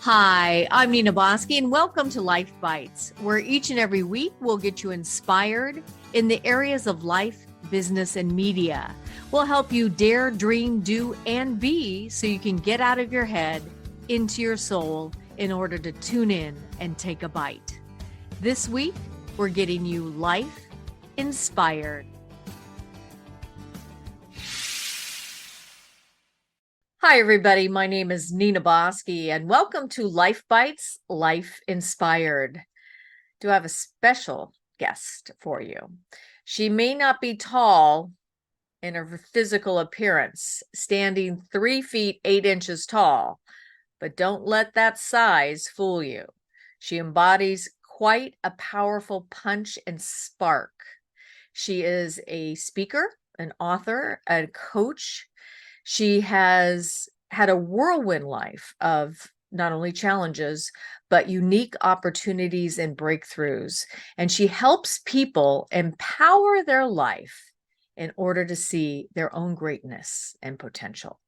Hi, I'm Nina Bosky, and welcome to Life Bites, where each and every week we'll get you inspired in the areas of life, business, and media. We'll help you dare, dream, do, and be so you can get out of your head into your soul in order to tune in and take a bite. This week, we're getting you life inspired. Hi, everybody. My name is Nina Bosky, and welcome to Life Bites, Life Inspired. Do I have a special guest for you? She may not be tall in her physical appearance, standing 3 feet 8 inches tall, but don't let that size fool you. She embodies quite a powerful punch and spark. She is a speaker, an author, a coach. She has had a whirlwind life of not only challenges, but unique opportunities and breakthroughs. And she helps people empower their life in order to see their own greatness and potential.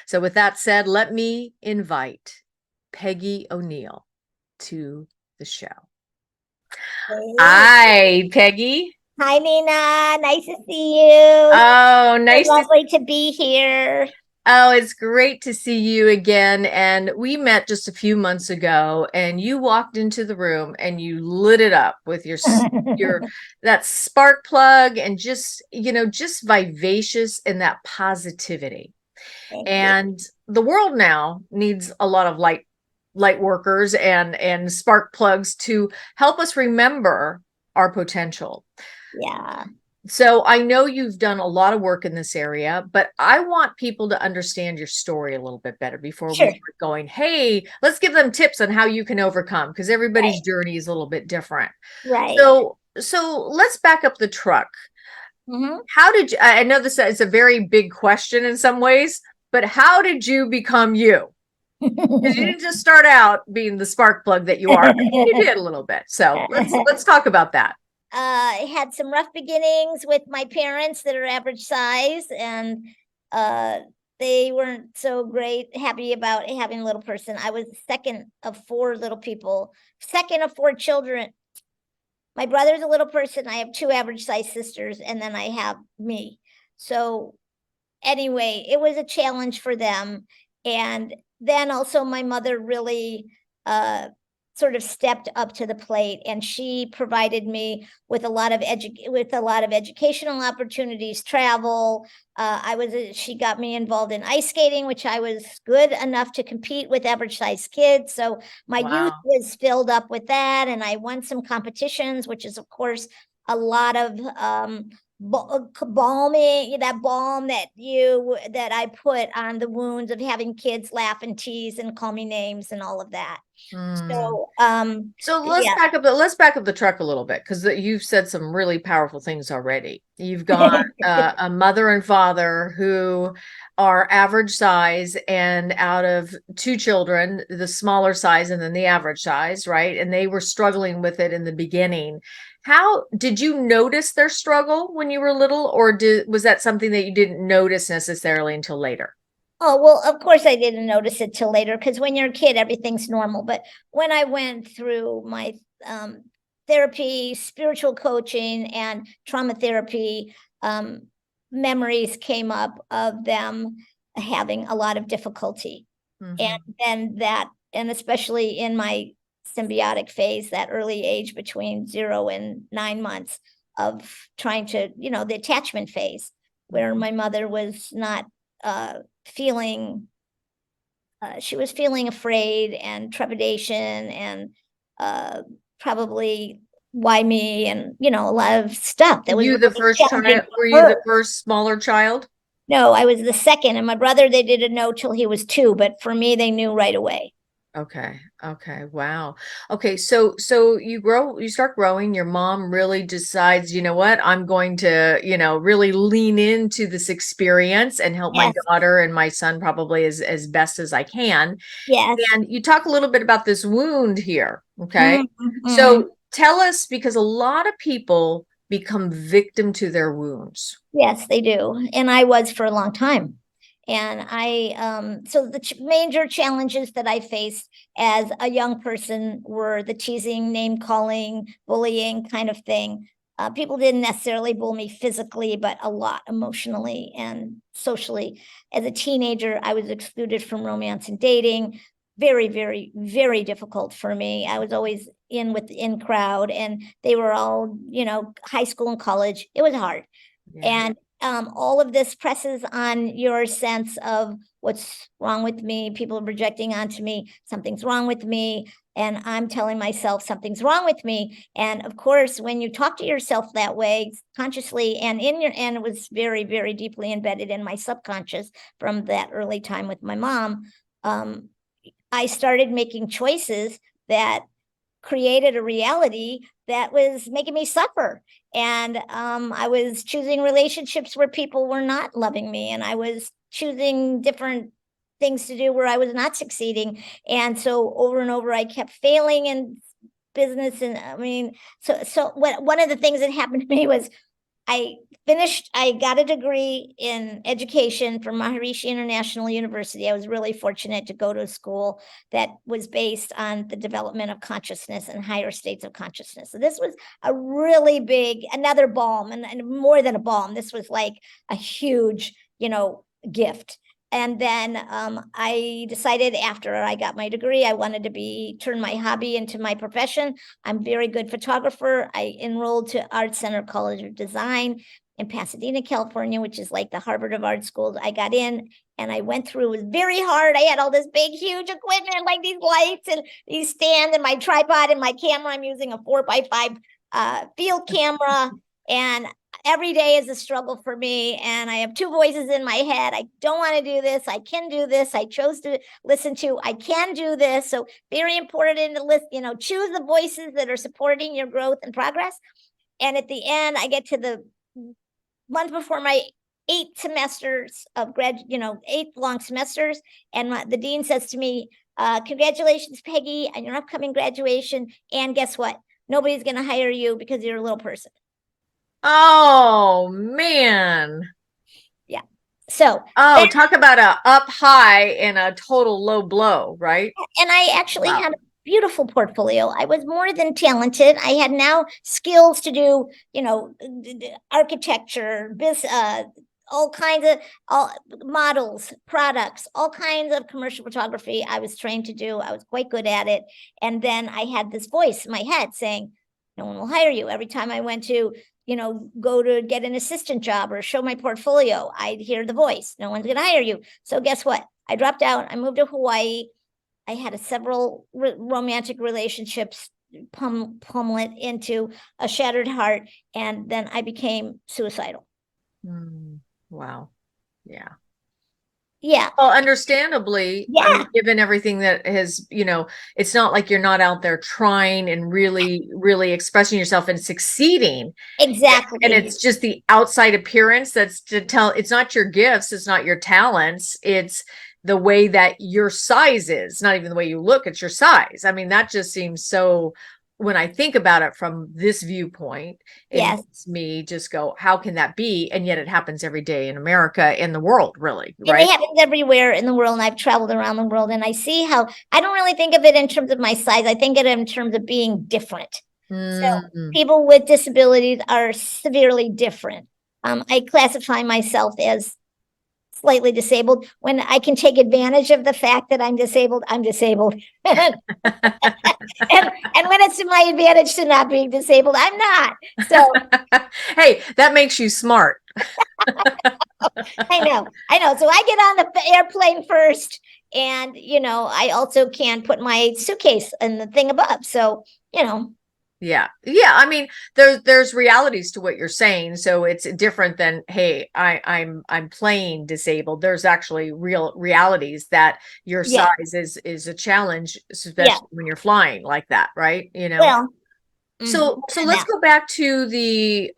So with that said, let me invite Peggy O'Neill to the show. Hey. Hi, Peggy. Hi, Nina. Nice to see you. Oh, nice. Lovely to be here. Oh, it's great to see you again. And we met just a few months ago, and you walked into the room and you lit it up with your that spark plug and just vivacious and that positivity. Thank And the world now needs a lot of light workers and spark plugs to help us remember our potential. Yeah. So I know you've done a lot of work in this area, but I want people to understand your story a little bit better before we start going, hey, let's give them tips on how you can overcome, because everybody's journey is a little bit different. Right. So let's back up the truck. How did you, I know this is a very big question in some ways, but how did you become you? Because you didn't just start out being the spark plug that you are. You did a little bit. So let's talk about that. I had some rough beginnings with my parents that are average size, and they weren't so happy about having a little person. I was the second of 4 little people, second of 4 children. My brother's a little person. I have 2 average size sisters, and then I have me. So anyway, it was a challenge for them. And then also my mother really sort of stepped up to the plate, and she provided me with a lot of educational opportunities, travel. She got me involved in ice skating, which I was good enough to compete with average size kids. So my youth was filled up with that, and I won some competitions, which is of course a lot of balming, that balm that I put on the wounds of having kids laugh and tease and call me names and all of that. So let's back up the truck a little bit, because you've said some really powerful things already. You've got a mother and father who are average size, and out of 2 children, the smaller size and then the average size, right? And they were struggling with it in the beginning. How did you notice their struggle when you were little, or was that something that you didn't notice necessarily until later? Oh, well, of course I didn't notice it till later, because when you're a kid, everything's normal. But when I went through my therapy, spiritual coaching, and trauma therapy, memories came up of them having a lot of difficulty. And especially in my symbiotic phase, that early age between 0 and 9 months of trying to, the attachment phase, where my mother was not feeling, she was feeling afraid and trepidation, and probably why me, and a lot of stuff that was you the really first child? Were you the first smaller child? No, I was the second, and my brother, they didn't know till he was 2, but for me, they knew right away. Okay. Wow. Okay. So you start growing, your mom really decides, you know what, I'm going to, really lean into this experience and help my daughter and my son probably as best as I can. Yes. And you talk a little bit about this wound here. Okay. So tell us, because a lot of people become victim to their wounds. Yes, they do. And I was for a long time. And so the major challenges that I faced as a young person were the teasing, name calling, bullying kind of thing. People didn't necessarily bully me physically, but a lot emotionally and socially. As a teenager, I was excluded from romance and dating. Very, very, very difficult for me. I was always in with the in crowd, and they were all, high school and college. It was hard. Yeah. And all of this presses on your sense of what's wrong with me. People are projecting onto me, something's wrong with me. And I'm telling myself something's wrong with me. And of course, when you talk to yourself that way, consciously and and it was very, very deeply embedded in my subconscious from that early time with my mom. I started making choices that created a reality that was making me suffer. And I was choosing relationships where people were not loving me, and I was choosing different things to do where I was not succeeding. And so over and over, I kept failing in business. And I mean, so one of the things that happened to me was I got a degree in education from Maharishi International University. I was really fortunate to go to a school that was based on the development of consciousness and higher states of consciousness. So this was a really big, another balm, and more than a balm. This was like a huge, gift. And then I decided after I got my degree, I wanted to turn my hobby into my profession. I'm a very good photographer. I enrolled to Art Center College of Design in Pasadena, California, which is like the Harvard of art schools. I got in and I went through. It was very hard. I had all this big, huge equipment, like these lights and these stands and my tripod and my camera. I'm using a 4x5 field camera. And every day is a struggle for me. And I have two voices in my head. I don't want to do this. I can do this. I chose to listen to, I can do this. So very important to list, choose the voices that are supporting your growth and progress. And at the end, I get to the month before my 8 semesters of 8 long semesters. And the dean says to me, congratulations, Peggy, on your upcoming graduation. And guess what? Nobody's going to hire you because you're a little person. Oh man. Yeah. So, Talk about a up high and a total low blow, right? and I actually had a beautiful portfolio. I was more than talented. I had now skills to do, architecture, all kinds of models, products, all kinds of commercial photography I was trained to do. I was quite good at it. And then I had this voice in my head saying, no one will hire you. Every time I went to go to get an assistant job or show my portfolio, I'd hear the voice, no one's going to hire you. So guess what? I dropped out. I moved to Hawaii. I had several romantic relationships plummet into a shattered heart. And then I became suicidal. Wow. Yeah. Yeah. Well, understandably, Yeah. I mean, given everything that has, it's not like you're not out there trying and really, really expressing yourself and succeeding. Exactly. And it's just the outside appearance that's to tell, it's not your gifts, it's not your talents, it's the way that your size is, not even the way you look, it's your size. I mean, that just seems so, when I think about it from this viewpoint, it makes me just go, how can that be? And yet it happens every day in America, in the world, really, right? And it happens everywhere in the world. And I've traveled around the world, and I see how I don't really think of it in terms of my size. I think of it in terms of being different. So people with disabilities are severely different. I classify myself as slightly disabled. When I can take advantage of the fact that I'm disabled, I'm disabled. and when it's to my advantage to not being disabled, I'm not. So hey, that makes you smart. I know. So I get on the airplane first, and I also can put my suitcase in the thing above. So Yeah. I mean, there's realities to what you're saying. So it's different than, hey, I'm playing disabled. There's actually real realities that your size is a challenge, especially when you're flying like that, right? Well, so let's go back to the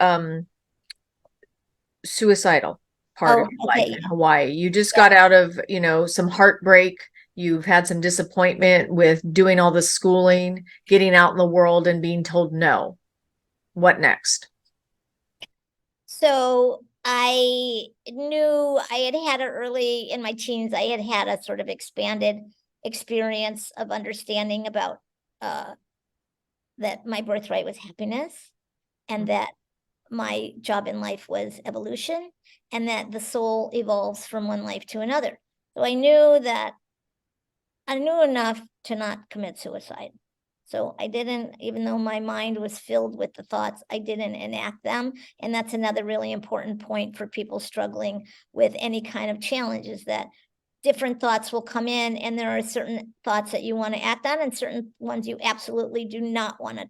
suicidal part of your life in Hawaii. You just got out of, some heartbreak. You've had some disappointment with doing all the schooling, getting out in the world and being told no. What next? So I knew I had it early in my teens. I had a sort of expanded experience of understanding about that my birthright was happiness, and that my job in life was evolution, and that the soul evolves from one life to another. So I knew enough to not commit suicide. So I didn't, even though my mind was filled with the thoughts, I didn't enact them. And that's another really important point for people struggling with any kind of challenge, is that different thoughts will come in, and there are certain thoughts that you want to act on and certain ones you absolutely do not want to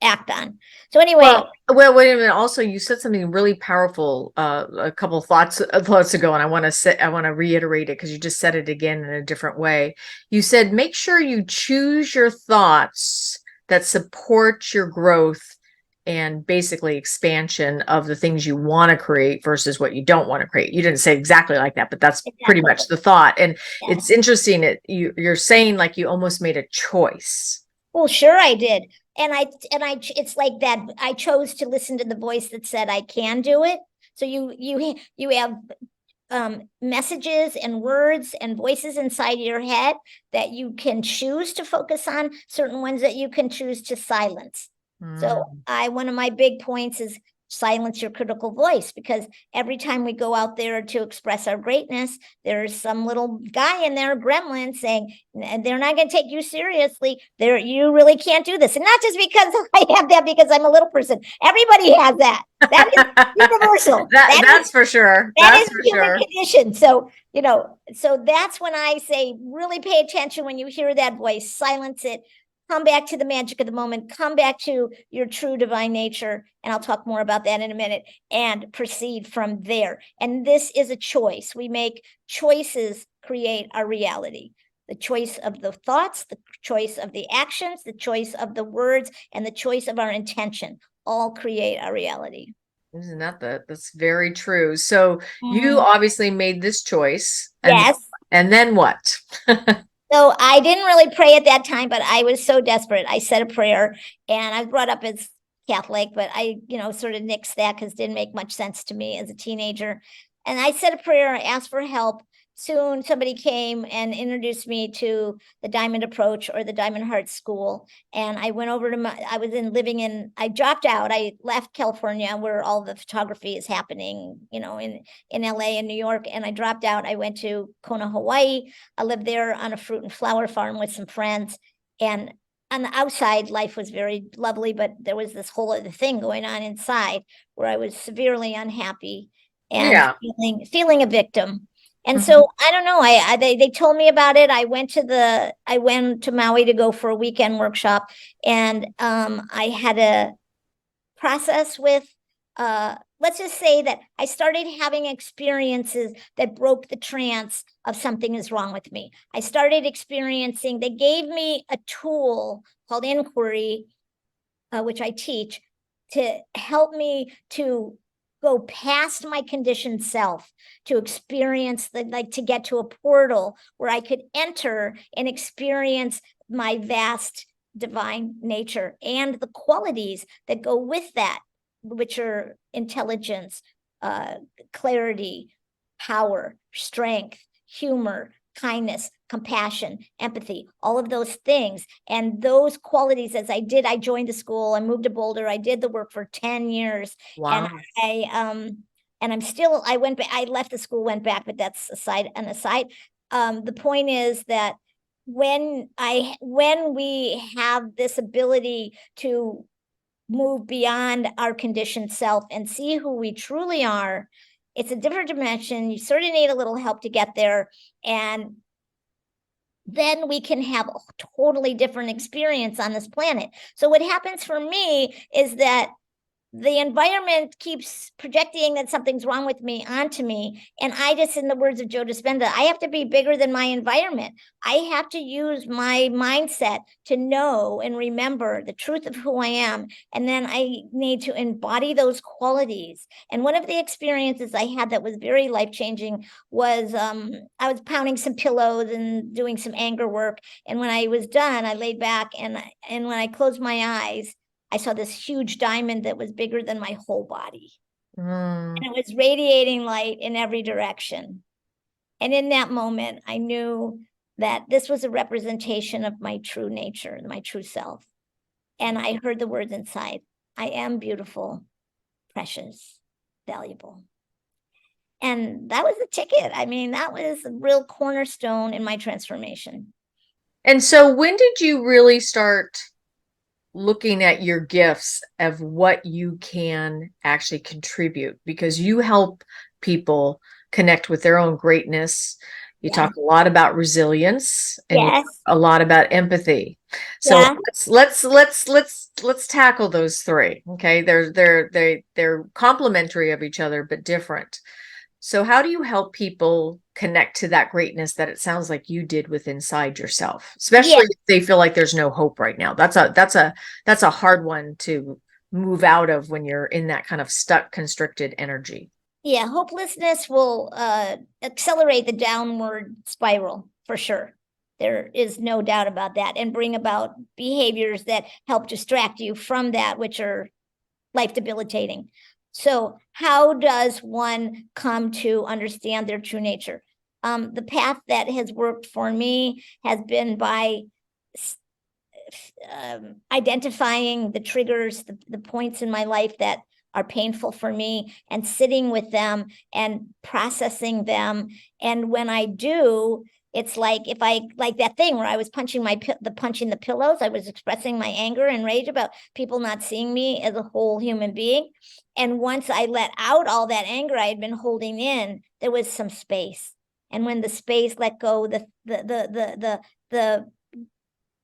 act on. So anyway, Well, wait a minute. Also, you said something really powerful a couple of thoughts ago, and I want to reiterate it because you just said it again in a different way. You said make sure you choose your thoughts that support your growth and basically expansion of the things you want to create versus what you don't want to create. You didn't say exactly like that, but that's pretty much the thought. And yeah. it's interesting that you're saying like you almost made a choice. Well, sure I did. It's like that. I chose to listen to the voice that said I can do it. So you have messages and words and voices inside your head that you can choose to focus on, certain ones that you can choose to silence. So one of my big points is silence your critical voice, because every time we go out there to express our greatness, there's some little guy in there, gremlin, saying, and they're not going to take you seriously. You really can't do this. And not just because I have that, because I'm a little person. Everybody has that. That is universal. That's for sure. That That's is for human sure. condition. So, so that's when I say, really pay attention when you hear that voice, silence it, come back to the magic of the moment, come back to your true divine nature. And I'll talk more about that in a minute, and proceed from there. And this is a choice. We make choices create our reality. The choice of the thoughts, the choice of the actions, the choice of the words, and the choice of our intention all create our reality. Isn't that's very true. So you obviously made this choice, Yes. and then what? So I didn't really pray at that time, but I was so desperate. I said a prayer, and I was brought up as Catholic, but I, sort of nixed that because it didn't make much sense to me as a teenager. And I said a prayer, I asked for help. Soon somebody came and introduced me to the Diamond Approach, or the Diamond Heart School. And I went over to I dropped out. I left California, where all the photography is happening, in LA and New York. And I dropped out. I went to Kona, Hawaii. I lived there on a fruit and flower farm with some friends. And on the outside, life was very lovely, but there was this whole other thing going on inside, where I was severely unhappy and feeling a victim. And so I don't know. They told me about it. I went to Maui to go for a weekend workshop, and I had a process with let's just say that I started having experiences that broke the trance of something is wrong with me. I started experiencing, they gave me a tool called inquiry, which I teach, to help me to go past my conditioned self, to experience to get to a portal where I could enter and experience my vast divine nature and the qualities that go with that, which are intelligence, clarity, power, strength, humor, kindness, compassion, empathy, all of those things. And those qualities, as I joined the school, I moved to Boulder, I did the work for 10 years. Wow. And I left the school, went back, but that's an aside. The point is that when we have this ability to move beyond our conditioned self and see who we truly are, it's a different dimension. You sort of need a little help to get there. And then we can have a totally different experience on this planet. So what happens for me is that the environment keeps projecting that something's wrong with me onto me. And I just, in the words of Joe Dispenza, I have to be bigger than my environment. I have to use my mindset to know and remember the truth of who I am. And then I need to embody those qualities. And one of the experiences I had that was very life-changing was I was pounding some pillows and doing some anger work. And when I was done, I laid back, and when I closed my eyes, I saw this huge diamond that was bigger than my whole body. Mm. And it was radiating light in every direction. And in that moment, I knew that this was a representation of my true nature, my true self. And I heard the words inside: I am beautiful, precious, valuable. And that was the ticket. I mean, that was a real cornerstone in my transformation. And so when did you really start looking at your gifts of what you can actually contribute? Because you help people connect with their own greatness. You Yeah. talk a lot about resilience and you talk Yes. a lot about empathy. So Yeah. let's tackle those three. Okay. They're complementary of each other, but different. So how do you help people connect to that greatness that it sounds like you did with inside yourself, Yeah. especially if they feel like there's no hope right now? That's a hard one to move out of when you're in that kind of stuck, constricted energy. Yeah. Hopelessness will accelerate the downward spiral for sure. There is no doubt about that, and bring about behaviors that help distract you from that, which are life debilitating. So, how does one come to understand their true nature? The path that has worked for me has been by identifying the triggers, the points in my life that are painful for me, and sitting with them and processing them. And when I do, it's like, if I, like that thing where I was punching the pillows, I was expressing my anger and rage about people not seeing me as a whole human being. And once I let out all that anger I had been holding in, there was some space. And when the space let go, the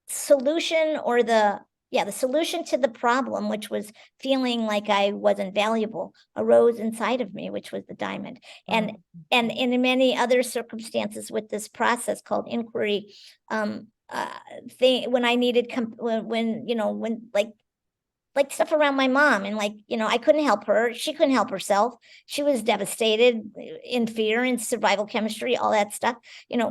solution, or the solution to the problem, which was feeling like I wasn't valuable, arose inside of me, which was the diamond. And Mm. in many other circumstances with this process called inquiry, when I needed when like stuff around my mom, and I couldn't help her, she couldn't help herself, she was devastated, in fear and survival chemistry, all that stuff.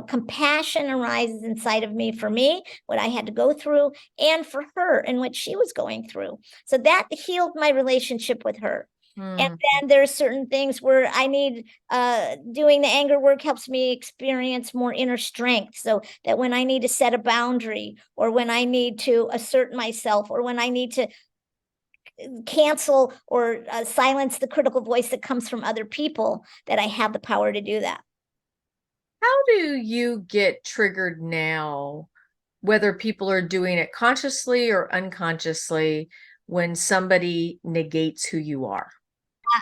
Compassion arises inside of me for me, what I had to go through, and for her and what she was going through. So that healed my relationship with her. And Mm. then there's certain things where I need, doing the anger work helps me experience more inner strength, so that when I need to set a boundary, or when I need to assert myself, or when I need to cancel or silence the critical voice that comes from other people, that I have the power to do that. How do you get triggered now, whether people are doing it consciously or unconsciously, when somebody negates who you are?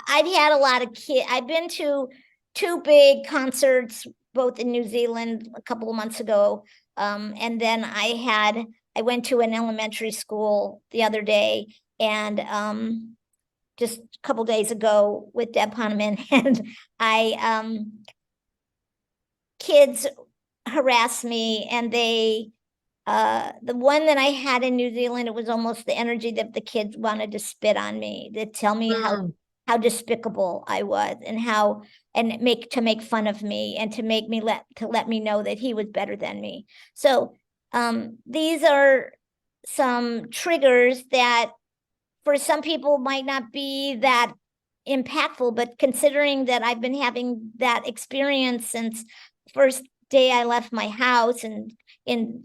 I've had a lot of kids. I've been to two big concerts, both in New Zealand a couple of months ago. And then I went to an elementary school the other day, and just a couple days ago with Deb Poneman, and kids harass me, and the one that I had in New Zealand, it was almost the energy that the kids wanted to spit on me, to tell me Mm. how despicable I was, and make fun of me, and to let me know that he was better than me. So these are some triggers that for some people might not be that impactful, but considering that I've been having that experience since first day I left my house, and in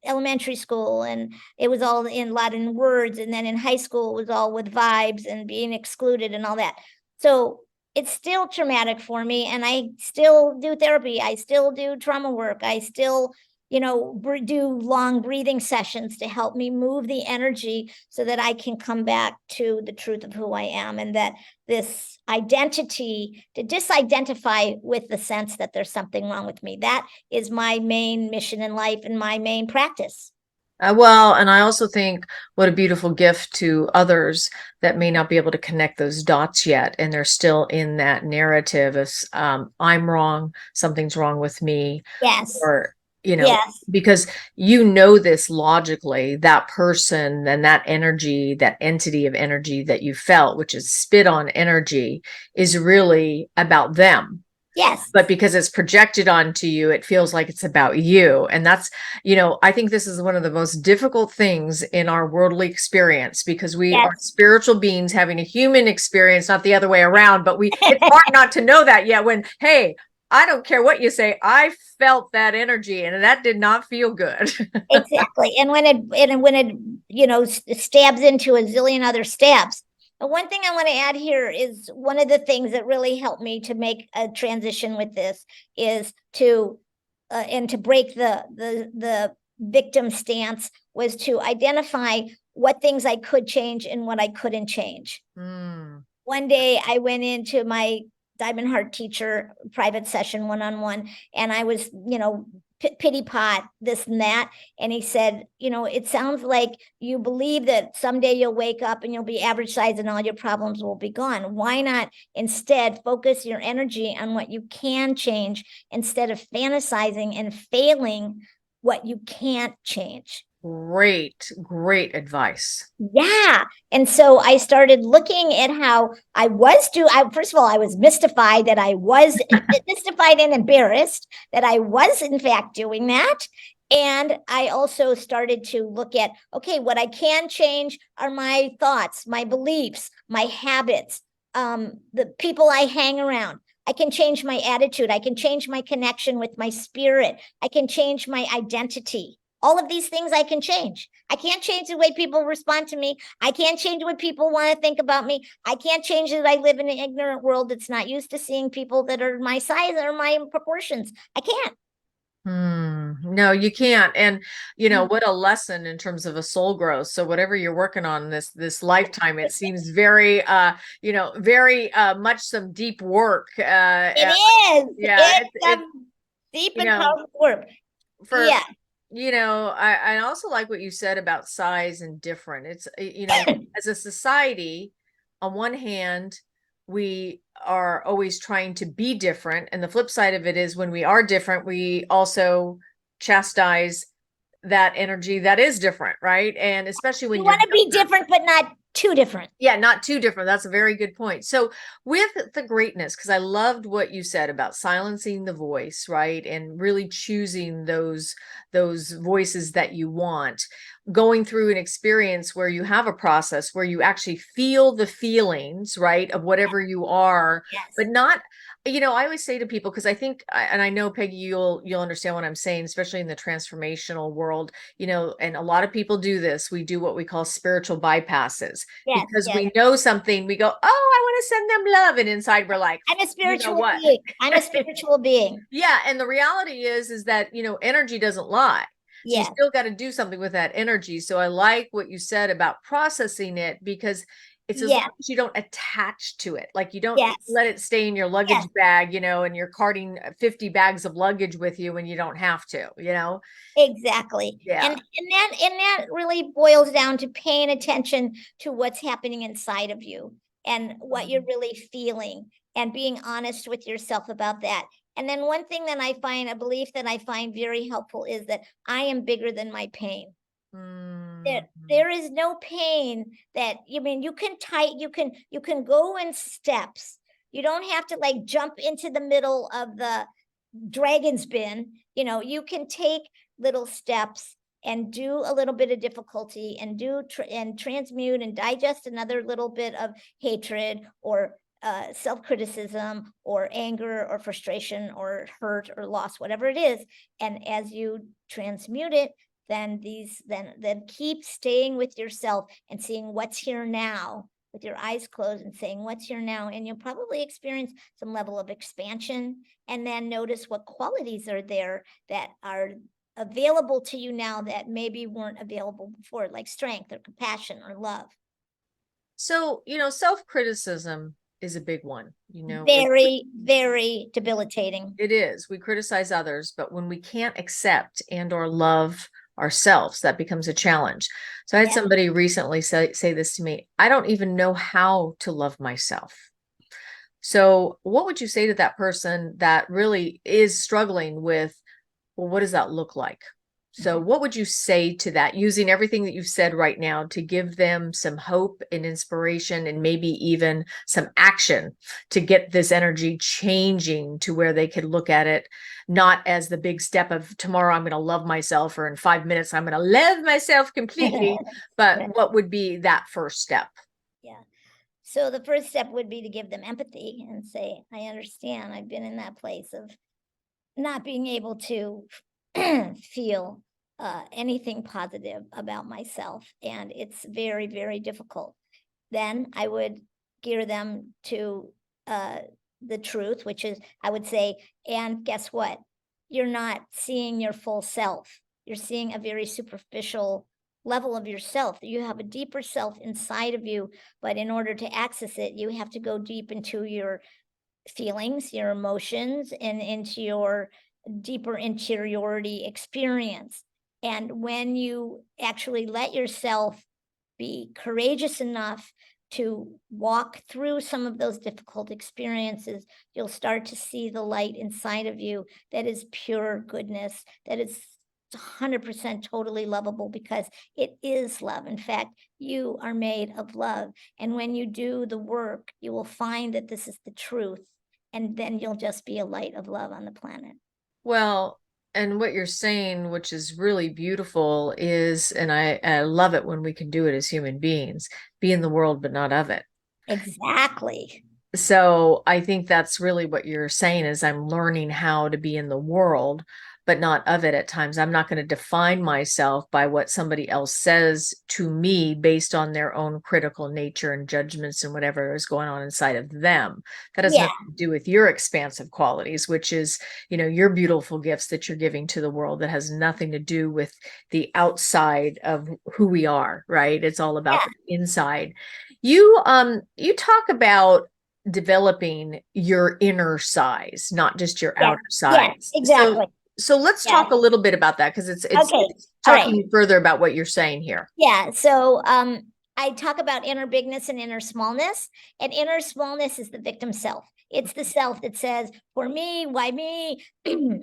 elementary school, and it was all in Latin words, and then in high school it was all with vibes and being excluded and all that. So it's still traumatic for me, and I still do therapy, I still do trauma work, I still do long breathing sessions to help me move the energy, so that I can come back to the truth of who I am, and that this identity, to disidentify with the sense that there's something wrong with me. That is my main mission in life and my main practice. Well, and I also think what a beautiful gift to others that may not be able to connect those dots yet, and they're still in that narrative of I'm wrong, something's wrong with me, Yes. or Yes. because you know this logically, that person and that energy, that entity of energy that you felt, which is spit on energy, is really about them. Yes. But because it's projected onto you, it feels like it's about you. And that's, I think this is one of the most difficult things in our worldly experience, because we are Yes. spiritual beings having a human experience, not the other way around. But it's hard not to know that yet when, hey, I don't care what you say, I felt that energy and that did not feel good. Exactly. And when it stabs into a zillion other stabs. But one thing I want to add here is one of the things that really helped me to make a transition with this is to and to break the victim stance was to identify what things I could change and what I couldn't change. Mm. One day I went into my Diamond Heart teacher private session one-on-one, and I was, pity pot this and that. And he said, it sounds like you believe that someday you'll wake up and you'll be average size and all your problems will be gone. Why not instead focus your energy on what you can change instead of fantasizing and failing what you can't change? Great advice. Yeah. And so I started looking at how first of all, I was mystified that I was mystified and embarrassed that I was in fact doing that. And I also started to look at, okay, what I can change are my thoughts, my beliefs, my habits, the people I hang around. I can change my attitude. I can change my connection with my spirit. I can change my identity. All of these things I can change. I can't change the way people respond to me. I can't change what people want to think about me. I can't change that I live in an ignorant world that's not used to seeing people that are my size or my proportions. I can't. No, you can't. And what a lesson in terms of a soul growth. So whatever you're working on this lifetime, it seems very very much some deep work. It is. Yeah, It's deep you and know, powerful work. for Yeah. I also like what you said about size and different. It's as a society, on one hand, we are always trying to be different, and the flip side of it is when we are different, we also chastise that energy that is different, right? And especially when You you're want to be younger. different, but not too different. Yeah, not too different. That's a very good point. So with the greatness, because I loved what you said about silencing the voice, right? And really choosing those voices that you want, going through an experience where you have a process where you actually feel the feelings, right, of whatever you are, Yes. but not, I always say to people, because I think, and I know Peggy, you'll understand what I'm saying, especially in the transformational world, and a lot of people do this. We do what we call spiritual bypasses Yes. because Yes. we know something. We go, oh, I want to send them love. And inside we're like, I'm a you know spiritual what? being. I'm a spiritual being. Yeah. And the reality is that, energy doesn't lie. So you Yes. still got to do something with that energy. So I like what you said about processing it, because it's as long Yes. as you don't attach to it. Like you don't Yes. let it stay in your luggage Yes. bag, and you're carting 50 bags of luggage with you when you don't have to. Exactly. Yeah. And that really boils down to paying attention to what's happening inside of you and what you're Mhm. really feeling and being honest with yourself about that. And then one thing that I find, a belief that I find very helpful is that I am bigger than my pain. There, Mhm. there is no pain that you can you can go in steps. You don't have to like jump into the middle of the dragon's bin. You can take little steps and do a little bit of difficulty and and transmute and digest another little bit of hatred or self-criticism or anger or frustration or hurt or loss, whatever it is. And as you transmute it, then keep staying with yourself and seeing what's here now with your eyes closed and saying what's here now, and you'll probably experience some level of expansion. And then notice what qualities are there that are available to you now that maybe weren't available before, like strength or compassion or love. So, self-criticism is a big one. Very, very debilitating. It is. We criticize others, but when we can't accept and or love ourselves, that becomes a challenge. So I had Yeah. somebody recently say this to me. I don't even know how to love myself. So what would you say to that person that really is struggling with, well, what does that look like? So, what would you say to that, using everything that you've said right now to give them some hope and inspiration and maybe even some action to get this energy changing to where they could look at it not as the big step of tomorrow I'm going to love myself, or in 5 minutes I'm going to love myself completely, but Right. what would be that first step? Yeah. So the first step would be to give them empathy and say, I understand. I've been in that place of not being able to feel anything positive about myself. And it's very, very difficult. Then I would gear them to the truth, which is, I would say, and guess what? You're not seeing your full self. You're seeing a very superficial level of yourself. You have a deeper self inside of you, but in order to access it, you have to go deep into your feelings, your emotions, and into your deeper interiority experience. And when you actually let yourself be courageous enough to walk through some of those difficult experiences, you'll start to see the light inside of you that is pure goodness, that is 100% totally lovable, because it is love. In fact, you are made of love. And when you do the work, you will find that this is the truth. And then you'll just be a light of love on the planet. Well, and what you're saying, which is really beautiful, is, and I love it when we can do it as human beings, be in the world, but not of it. Exactly. So I think that's really what you're saying is I'm learning how to be in the world, but not of it at times. I'm not going to define myself by what somebody else says to me based on their own critical nature and judgments and whatever is going on inside of them. That has Yeah. nothing to do with your expansive qualities, which is, your beautiful gifts that you're giving to the world, that has nothing to do with the outside of who we are, right? It's all about Yeah. the inside. You talk about developing your inner size, not just your Yeah. outer Yeah. size. So Exactly. so let's Yeah. talk a little bit about that, because it's Okay. All right. talking further about what you're saying here. Yeah. So I talk about inner bigness and inner smallness. And inner smallness is the victim self. It's the self that says, for me, why me?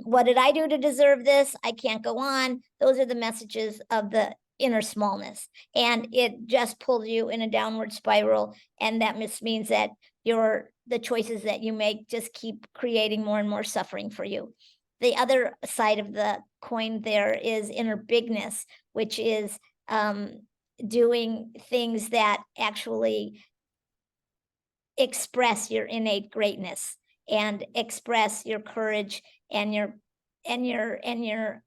What did I do to deserve this? I can't go on. Those are the messages of the inner smallness. And it just pulls you in a downward spiral. And that means that the choices that you make just keep creating more and more suffering for you. The other side of the coin there is inner bigness, which is doing things that actually express your innate greatness and express your courage and your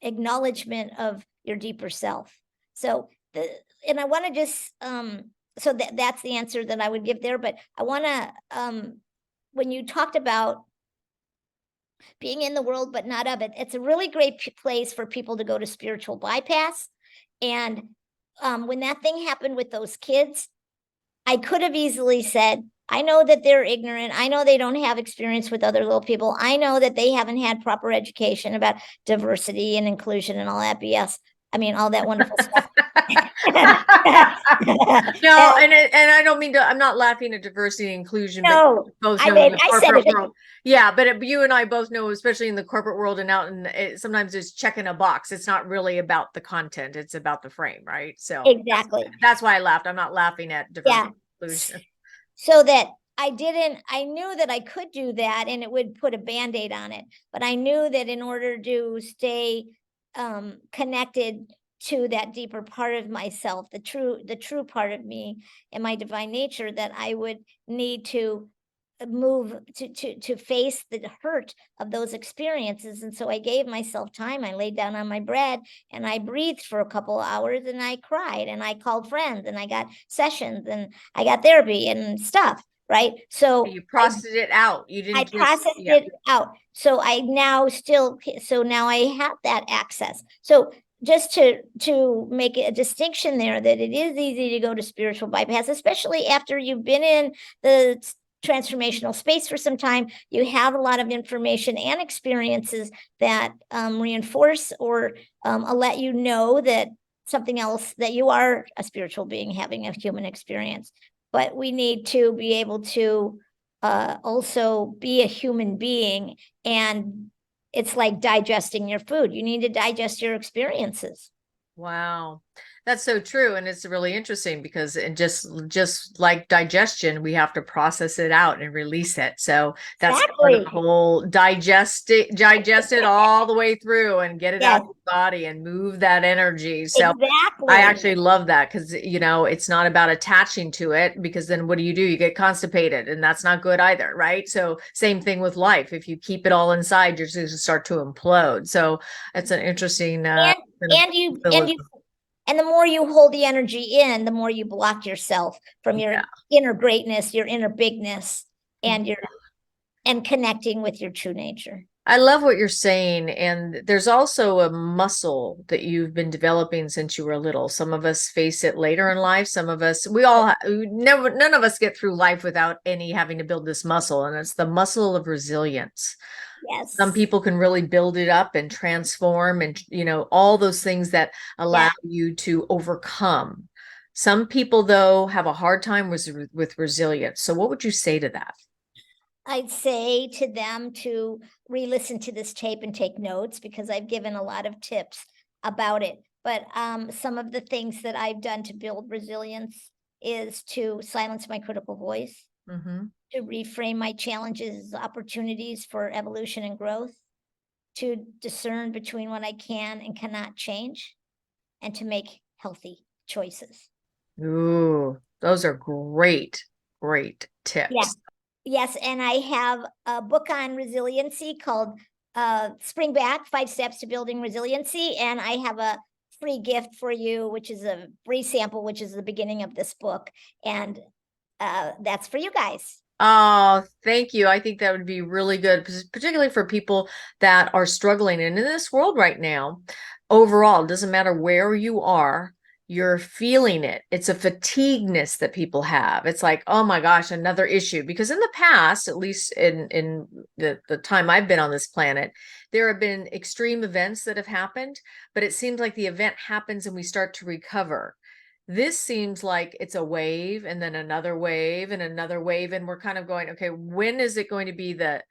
acknowledgement of your deeper self. So and I want to just so that's the answer that I would give there. But I want to when you talked about being in the world but not of it, it's a really great place for people to go to spiritual bypass. And when that thing happened with those kids, I could have easily said, I know that they're ignorant. I know they don't have experience with other little people. I know that they haven't had proper education about diversity and inclusion and all that BS. I mean, all that wonderful stuff. No, and I don't mean to. I'm not laughing at diversity and inclusion, but No, both I know in mean, the I said corporate it. world. Yeah, but you and I both know, especially in the corporate world and out, and sometimes it's checking a box. It's not really about the content; it's about the frame, right? So Exactly. that's why I laughed. I'm not laughing at Yeah. diversity and inclusion. So that I knew that I could do that and it would put a band-aid on it. But I knew that in order to stay connected to that deeper part of myself, the true part of me and my divine nature, that I would need to move to face the hurt of those experiences. And so I gave myself time. I laid down on my bed and I breathed for a couple of hours and I cried and I called friends and I got sessions and I got therapy and stuff, right? So You processed it out. You I didn't just, processed yeah. it out. So now I have that access. So just to make a distinction there, that it is easy to go to spiritual bypass, especially after you've been in the transformational space for some time. You have a lot of information and experiences that reinforce or let you know that something else, that you are a spiritual being having a human experience. But we need to be able to also be a human being and it's like digesting your food. You need to digest your experiences. Wow. That's so true. And it's really interesting because it just like digestion, we have to process it out and release it. So that's part of Exactly. the whole digest it all the way through and get it out Yes, of your body and move that energy. So I exactly. actually love that because, it's not about attaching to it, because then what do? You get constipated, and that's not good either, right? So same thing with life. If you keep it all inside, you're just going to start to implode. So it's an interesting And kind of and you and you symbolism. and the more you hold the energy in, the more you block yourself from your Yeah. inner greatness, your inner bigness, Yeah. and your and connecting with your true nature. I love what you're saying. And there's also a muscle that you've been developing since you were little. Some of us face it later in life. Some of us, none of us get through life without having to build this muscle. And it's the muscle of resilience. Some Yes. people can really build it up and transform and, all those things that allow Yeah. you to overcome. Some people, though, have a hard time with resilience. So what would you say to that? I'd say to them to re-listen to this tape and take notes, because I've given a lot of tips about it. But some of the things that I've done to build resilience is to silence my critical voice, Mm-hmm. to reframe my challenges as opportunities for evolution and growth, to discern between what I can and cannot change, and to make healthy choices. Ooh, those are great, great Yeah. tips. Yes, and I have a book on resiliency called Spring Back, 5 Steps to Building Resiliency. And I have a free gift for you, which is a free sample, which is the beginning of this book. And that's for you guys. Oh, thank you. I think that would be really good, particularly for people that are struggling. And in this world right now, overall, it doesn't matter where you are, you're feeling it. It's a fatigueness that people have. It's like, oh my gosh, another issue. Because in the past, at least in the time I've been on this planet, there have been extreme events that have happened, but it seems like the event happens and we start to recover. This seems like it's a wave and then another wave and another wave. And we're kind of going, okay, when is it going to be the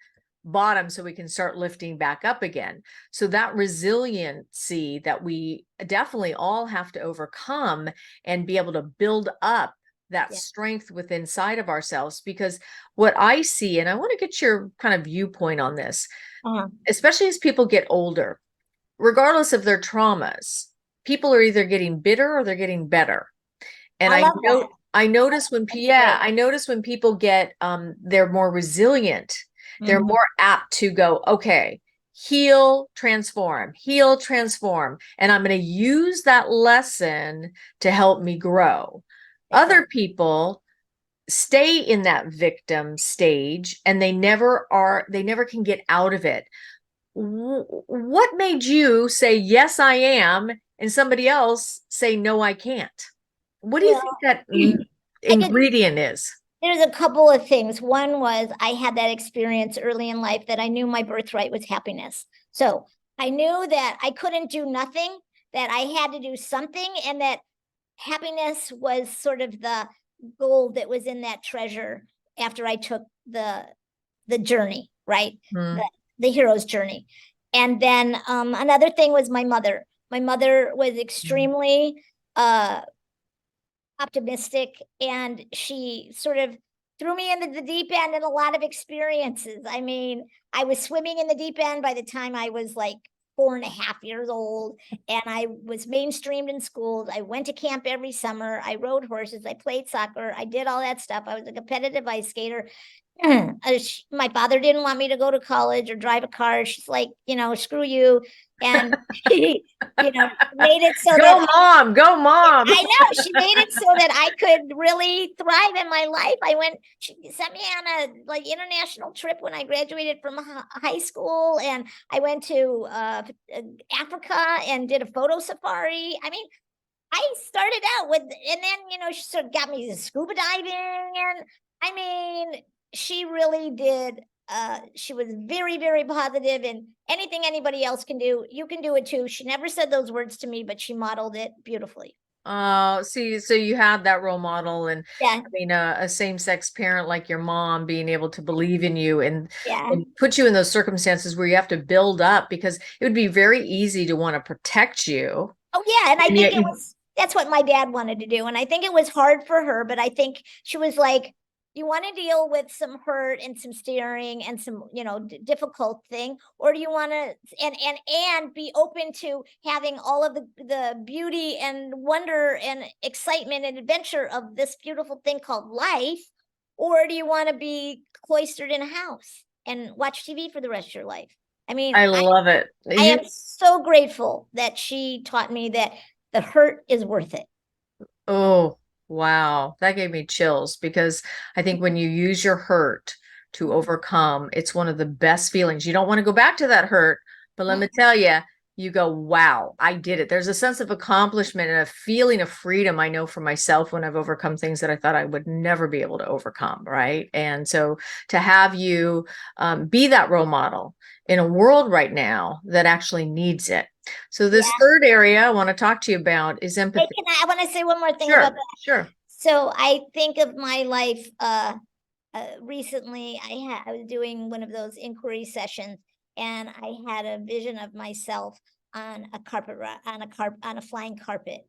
bottom so we can start lifting back up again? So that resiliency that we definitely all have to overcome and be able to build up that Yeah. strength within inside of ourselves. Because what I see, and I want to get your kind of viewpoint on this, especially as people get older, regardless of their traumas, people are either getting bitter or they're getting better. And I love that. I notice when I notice when people get they're more resilient, they're Mhm. more apt to go, okay, heal, transform, heal, transform. And I'm going to use that lesson to help me grow. Exactly. Other people stay in that victim stage and they never can get out of it. What made you say, yes, I am, and somebody else say, no, I can't? What do you Well, think that I did. ingredient is? There's a couple of things. One was I had that experience early in life that I knew my birthright was happiness. So I knew that I couldn't do nothing, that I had to do something, and that happiness was sort of the gold that was in that treasure after I took the journey, right? Hmm. The hero's journey. And then another thing was my mother. My mother was extremely uh optimistic, and she sort of threw me into the deep end in a lot of experiences. I mean, I was swimming in the deep end by the time I was like 4.5 years old, and I was mainstreamed in schools. I went to camp every summer. I rode horses. I played soccer. I did all that stuff. I was a competitive ice skater. My father didn't want me to go to college or drive a car. She's like, screw you. And she, made it so that Go, mom, go, mom. I know she made it so that I could really thrive in my life. She sent me on a like international trip when I graduated from high school, and I went to Africa and did a photo safari. I mean, I started out with, and then she sort of got me scuba diving, and I mean, she really did. She was very, very positive, and anything anybody else can do, you can do it too. She never said those words to me, but she modeled it beautifully. See, so you had that role model, and Yeah, I mean, a same-sex parent like your mom being able to believe in you yeah. and put you in those circumstances where you have to build up, because it would be very easy to want to protect you, Oh, yeah, and I and think yet it you, was that's what my dad wanted to do, and I think it was hard for her, but I think she was like, "You want to deal with some hurt and some steering and some, difficult thing, or do you want to and be open to having all of the beauty and wonder and excitement and adventure of this beautiful thing called life, or do you want to be cloistered in a house and watch TV for the rest of your life?" I mean, I love it. I You am so grateful that she taught me that the hurt is worth it. Oh, wow. That gave me chills, because I think when you use your hurt to Mhm. overcome, it's one of the best feelings. You don't want to go back to that hurt, but let me tell you, you go, wow, I did it. There's a sense of accomplishment and a feeling of freedom I know for myself when I've overcome things that I thought I would never be able to overcome, right? And so to have you be that role model in a world right now that actually needs it. So this Yeah. third area I want to talk to you about is Hey, empathy. I want to say one more thing about Sure, that. sure. So I think of my life recently I was doing one of those inquiry sessions, and I had a vision of myself on a on a flying carpet.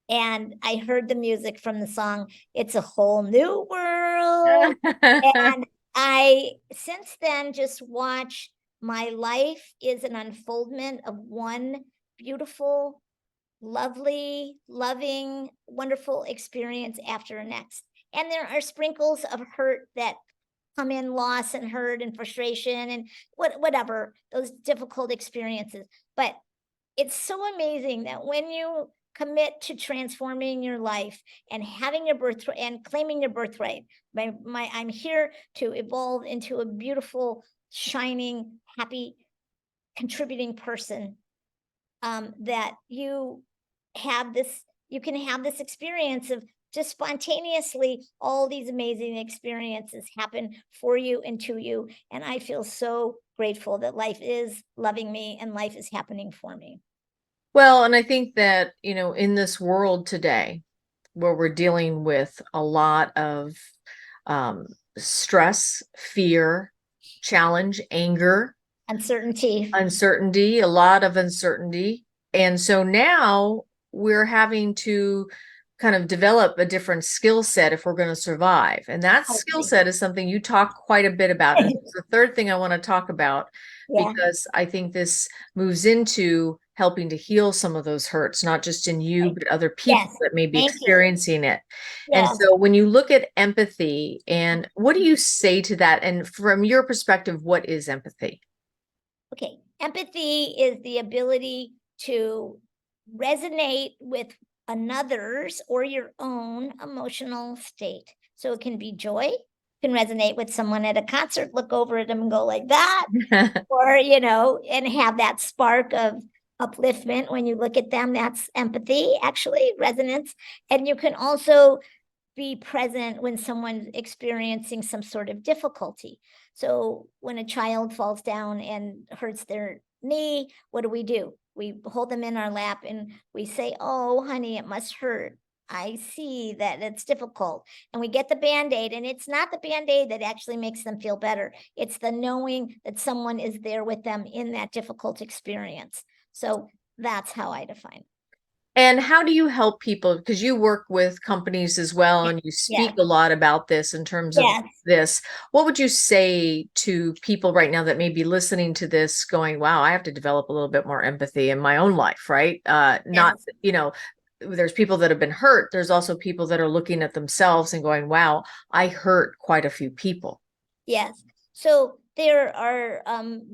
And I heard the music from the song It's a Whole New World. And I since then just watch my life is an unfoldment of one beautiful, lovely, loving, wonderful experience after the next. And there are sprinkles of hurt that come in, loss and hurt and frustration and whatever, those difficult experiences. But it's so amazing that when you commit to transforming your life and having your birthright and claiming your birthright, I'm here to evolve into a beautiful, shining, happy, contributing person, that you can have this experience of just spontaneously all these amazing experiences happen for you and to you. And I feel so grateful that life is loving me and life is happening for me. Well, and I think that, in this world today where we're dealing with a lot of um, stress, fear, challenge, anger, Uncertainty. uncertainty, a lot of uncertainty. And so now we're having to kind of develop a different skill set if we're going to survive. And that skill Totally. set is something you talk quite a bit about. And it's the third thing I want to talk about, Yeah. because I think this moves into helping to heal some of those hurts, not just in you, Right. but other people Yes. that may be Thank you. experiencing it. And Yes. so when you look at empathy, and what do you say to that? And from your perspective, what is empathy? Okay. Empathy is the ability to resonate with another's or your own emotional state. So it can be joy, can resonate with someone at a concert, look over at them and go like that, or, and have that spark of upliftment when you look at them. That's empathy, actually, resonance. And you can also be present when someone's experiencing some sort of difficulty. So when a child falls down and hurts their knee, what do? We hold them in our lap and we say, "Oh, honey, it must hurt. I see that it's difficult." And we get the band-aid, and it's not the band-aid that actually makes them feel better. It's the knowing that someone is there with them in that difficult experience. So that's how I define. And how do you help people? Because you work with companies as well, Yeah. and you speak Yeah. a lot about this in terms of Yes. this. What would you say to people right now that may be listening to this going, wow, I have to develop a little bit more empathy in my own life, right? Not, Yes. there's people that have been hurt. There's also people that are looking at themselves and going, wow, I hurt quite a few people. Yes. So there are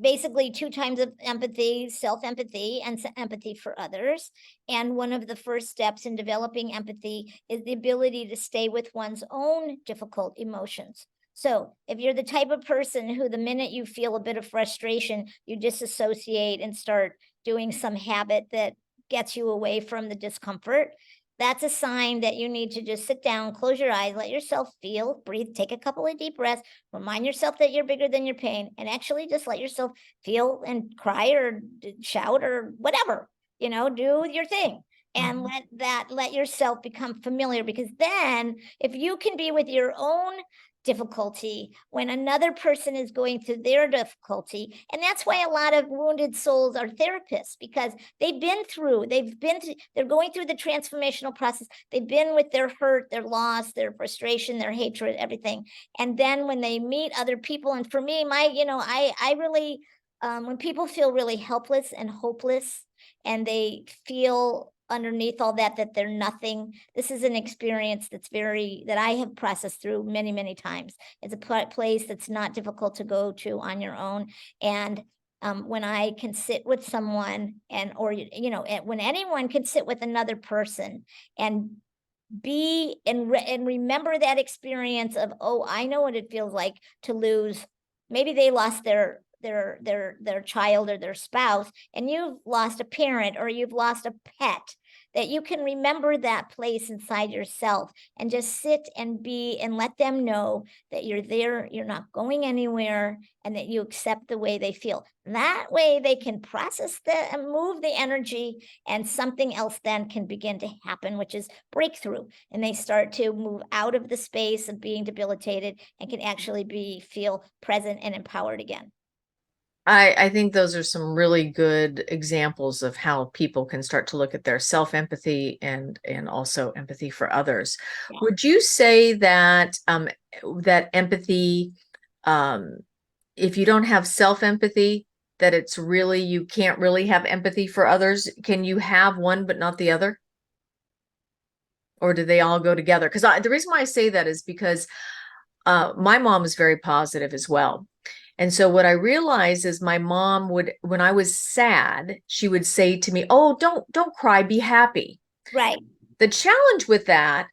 basically two types of empathy: self empathy and empathy for others. And one of the first steps in developing empathy is the ability to stay with one's own difficult emotions. So if you're the type of person who, the minute you feel a bit of frustration, you disassociate and start doing some habit that gets you away from the discomfort, that's a sign that you need to just sit down, close your eyes, let yourself feel, breathe, take a couple of deep breaths, remind yourself that you're bigger than your pain, and actually just let yourself feel and cry or shout or whatever, do your thing. and let yourself become familiar, because then if you can be with your own difficulty when another person is going through their difficulty. And that's why a lot of wounded souls are therapists, because they're going through the transformational process. They've been with their hurt, their loss, their frustration, their hatred, everything. And then when they meet other people, and for me, I really, when people feel really helpless and hopeless, and they feel underneath all that they're nothing. This is an experience that I have processed through many, many times. It's a place that's not difficult to go to on your own. And when I can sit with someone, when anyone can sit with another person and remember that experience of, oh, I know what it feels like to lose. Maybe they lost their child or their spouse, and you've lost a parent or you've lost a pet, that you can remember that place inside yourself and just sit and be and let them know that you're there, you're not going anywhere, and that you accept the way they feel. That way they can process and move the energy, and something else then can begin to happen, which is breakthrough. And they start to move out of the space of being debilitated and can actually feel present and empowered again. I think those are some really good examples of how people can start to look at their self-empathy and also empathy for others. Yeah. Would you say that that empathy, if you don't have self-empathy, that it's really, you can't really have empathy for others? Can you have one but not the other? Or do they all go together? Because the reason why I say that is because my mom is very positive as well. And so what I realized is my mom would, when I was sad, she would say to me, "Oh, don't cry, be happy." Right. The challenge with that,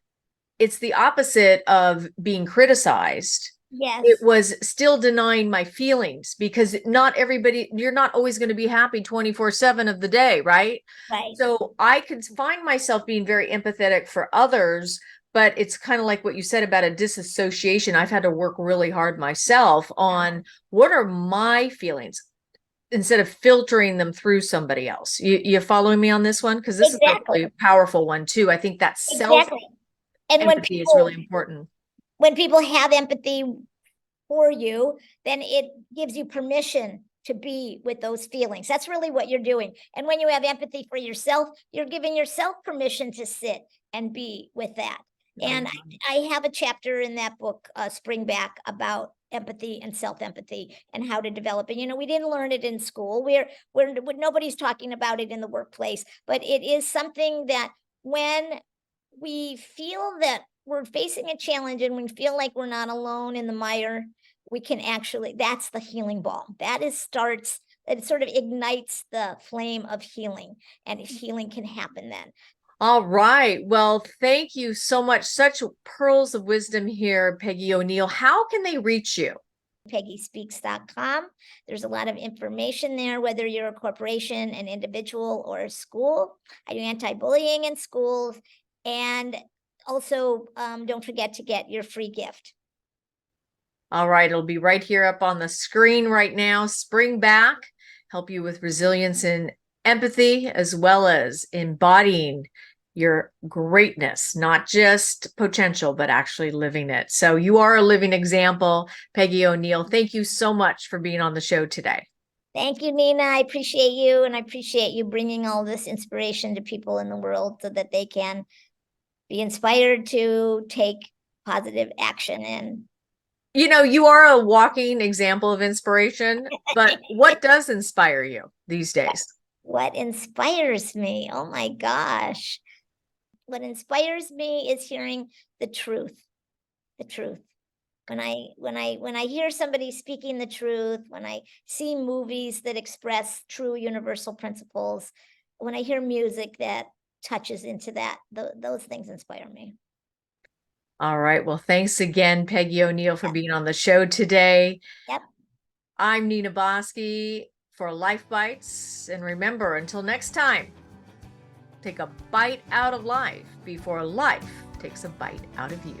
it's the opposite of being criticized. Yes. It was still denying my feelings, because not everybody, you're not always going to be happy 24/7 of the day, right? Right. So I could find myself being very empathetic for others, but it's kind of like what you said about a disassociation. I've had to work really hard myself on what are my feelings instead of filtering them through somebody else. You following me on this one? Because this Exactly. is a really powerful one too. I think that Exactly. And self-empathy is really important. When people have empathy for you, then it gives you permission to be with those feelings. That's really what you're doing. And when you have empathy for yourself, you're giving yourself permission to sit and be with that. And I have a chapter in that book, Spring Back, about empathy and self-empathy and how to develop it. We didn't learn it in school. Nobody's talking about it in the workplace, but it is something that when we feel that we're facing a challenge and we feel like we're not alone in the mire, we can actually, that's the healing ball. It sort of ignites the flame of healing, and healing can happen then. All right. Well, thank you so much. Such pearls of wisdom here, Peggy O'Neill. How can they reach you? PeggySpeaks.com. There's a lot of information there, whether you're a corporation, an individual, or a school. I do anti-bullying in schools. And also, don't forget to get your free gift. All right. It'll be right here up on the screen right now. Spring Back, help you with resilience and empathy, as well as embodying your greatness, not just potential, but actually living it. So you are a living example, Peggy O'Neill. Thank you so much for being on the show today. Thank you, Nina. I appreciate you, and I appreciate you bringing all this inspiration to people in the world so that they can be inspired to take positive action. And you are a walking example of inspiration, but what does inspire you these days? What inspires me? Oh my gosh. What inspires me is hearing the truth. The truth. When I hear somebody speaking the truth, when I see movies that express true universal principles, when I hear music that touches into that, those things inspire me. All right. Well, thanks again, Peggy O'Neill, for being on the show today. Yep. I'm Nina Bosky for LifeBites. And remember, until next time, take a bite out of life before life takes a bite out of you.